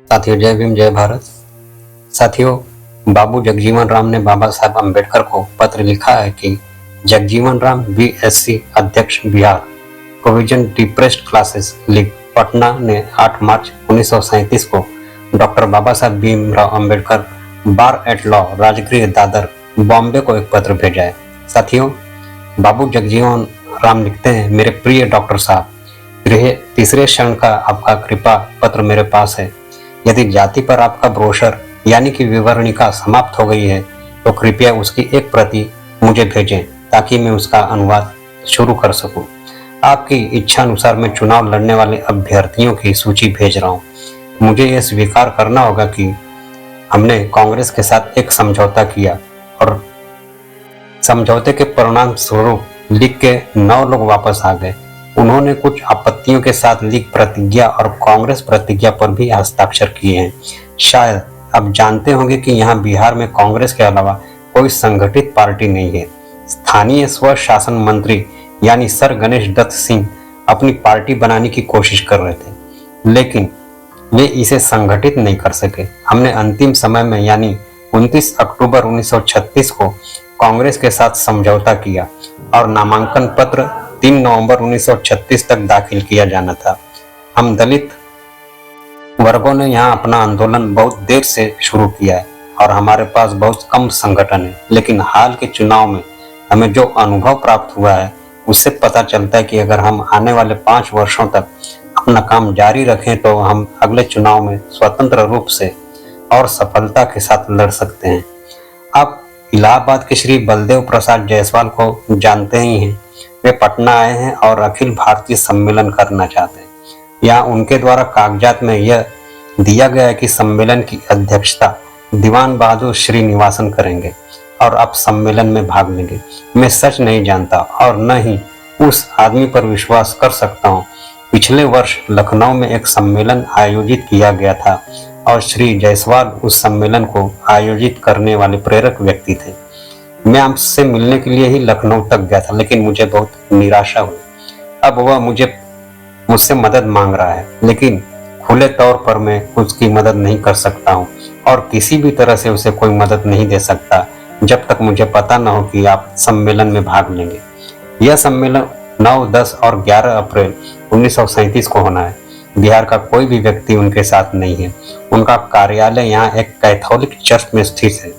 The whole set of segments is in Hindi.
साथियों, जय भीम, जय भारत। साथियों, बाबू जगजीवन राम ने बाबा साहब अम्बेडकर को पत्र लिखा है कि जगजीवन राम बीएससी अध्यक्ष Bihar provision depressed classes league Patna ने 8 मार्च 1937 को डॉक्टर बाबा साहब भीमराव अम्बेडकर बार एट लॉ राजगृह दादर बॉम्बे को एक पत्र भेजा है। साथियों, बाबू जगजीवन राम लिखते हैं, मेरे प्रिय डॉक्टर साहब, गृह तीसरे क्षण का आपका कृपा पत्र मेरे पास है। यदि जाति पर आपका ब्रोशर यानी कि विवरणिका समाप्त हो गई है तो कृपया उसकी एक प्रति मुझे भेजें ताकि मैं उसका अनुवाद शुरू कर सकूं। आपकी इच्छा अनुसार मैं चुनाव लड़ने वाले अभ्यर्थियों की सूची भेज रहा हूं। मुझे यह स्वीकार करना होगा कि हमने कांग्रेस के साथ एक समझौता किया और समझौते के परिणाम स्वरूप लीग के 9 लोग वापस आ गए। उन्होंने कुछ आपत्तियों के साथ लीग प्रतिज्ञा और कांग्रेस प्रतिज्ञा पर भी हस्ताक्षर किए हैं। शायद आप जानते होंगे कि यहाँ बिहार में कांग्रेस के अलावा कोई संगठित पार्टी नहीं है। स्थानीय स्व शासन मंत्री यानी सर गणेश दत्त सिंह अपनी पार्टी बनाने की कोशिश कर रहे थे, लेकिन वे इसे संगठित नहीं कर सके। हमने अंतिम समय में यानी 29 अक्टूबर 1936 को कांग्रेस के साथ समझौता किया और नामांकन पत्र 3 नवंबर 1936 तक दाखिल किया जाना था। हम दलित वर्गों ने यहाँ अपना आंदोलन बहुत देर से शुरू किया है और हमारे पास बहुत कम संगठन है, लेकिन हाल के चुनाव में हमें जो अनुभव प्राप्त हुआ है उससे पता चलता है कि अगर हम आने वाले 5 वर्षों तक अपना काम जारी रखें तो हम अगले चुनाव में स्वतंत्र रूप से और सफलता के साथ लड़ सकते हैं। आप इलाहाबाद के श्री बलदेव प्रसाद जायसवाल को जानते ही हैं। वे पटना आए हैं और अखिल भारतीय सम्मेलन करना चाहते हैं। यहाँ उनके द्वारा कागजात में यह दिया गया है कि सम्मेलन की अध्यक्षता दीवान बहादुर श्रीनिवासन करेंगे और आप सम्मेलन में भाग लेंगे। मैं सच नहीं जानता और न ही उस आदमी पर विश्वास कर सकता हूँ। पिछले वर्ष लखनऊ में एक सम्मेलन आयोजित किया गया था और श्री जायसवाल उस सम्मेलन को आयोजित करने वाले प्रेरक व्यक्ति थे। मैं आपसे मिलने के लिए ही लखनऊ तक गया था, लेकिन मुझे बहुत निराशा हुई। अब वह मुझसे मदद मांग रहा है, लेकिन खुले तौर पर मैं उसकी मदद नहीं कर सकता हूँ और किसी भी तरह से उसे कोई मदद नहीं दे सकता जब तक मुझे पता न हो कि आप सम्मेलन में भाग लेंगे। यह सम्मेलन 9, 10 और 11 अप्रैल 1937 को होना है। बिहार का कोई भी व्यक्ति उनके साथ नहीं है। उनका कार्यालय यहाँ एक कैथोलिक चर्च में स्थित है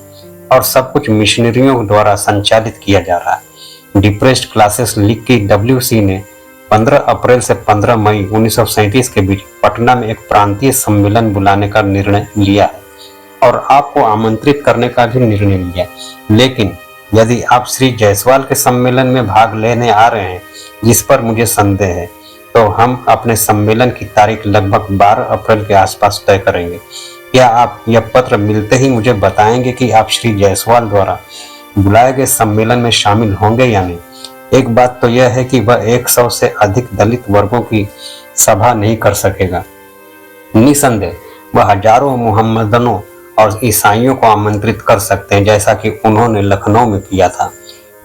और सब कुछ मिशनरियों द्वारा संचालित किया जा रहा है। डिप्रेस्ड क्लासेस लीग की WC ने 15 अप्रैल से 15 मई 1937 के बीच पटना में एक प्रांतीय सम्मेलन बुलाने का निर्णय लिया है और आपको आमंत्रित करने का भी निर्णय लिया है। लेकिन यदि आप श्री जायसवाल के सम्मेलन में भाग लेने आ रहे हैं, जिस पर मुझे संदेह है, तो हम अपने सम्मेलन की तारीख लगभग 12 अप्रैल के आसपास तय करेंगे। क्या आप यह पत्र मिलते ही मुझे बताएंगे कि आप श्री जायसवाल द्वारा बुलाए गए सम्मेलन में शामिल होंगे या नहीं? एक बात तो यह है कि वह 100 से अधिक दलित वर्गों की सभा नहीं कर सकेगा। निसंदेह वह हजारों मुहम्मदनों और ईसाइयों को आमंत्रित कर सकते हैं, जैसा कि उन्होंने लखनऊ में किया था।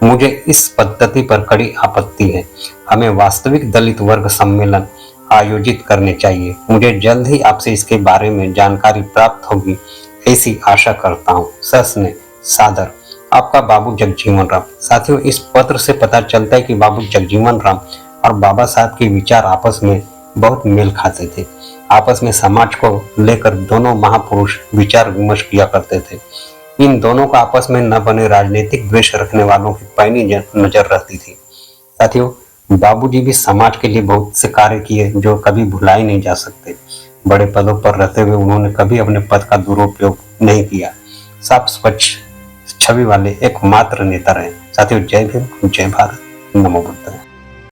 मुझे इस पद्धति पर कड़ी आपत्ति है। हमें वास्तविक दलित वर्ग सम्मेलन आयोजित करने चाहिए। मुझे जल्द ही आपसे इसके बारे में जानकारी प्राप्त होगी, ऐसी आशा करता हूँ। सस्नेह सादर, आपका बाबू जगजीवन राम। साथियों, इस पत्र से पता चलता है कि बाबू जगजीवन राम और बाबा साहब के विचार आपस में बहुत मेल खाते थे। आपस में समाज को लेकर दोनों महापुरुष विचार विमर्श किया करते थे। इन दोनों का आपस में न बने राजनीतिक द्वेष रखने वालों की पैनी नजर रहती थी। साथियों, बाबूजी भी समाज के लिए बहुत से कार्य किए जो कभी भुलाए नहीं जा सकते। बड़े पदों पर रहते हुए उन्होंने कभी अपने पद का दुरुपयोग नहीं किया। साफ स्वच्छ छवि वाले एकमात्र नेता रहे। साथियों, जय भीम, जय भारत, नमो बुद्धाय।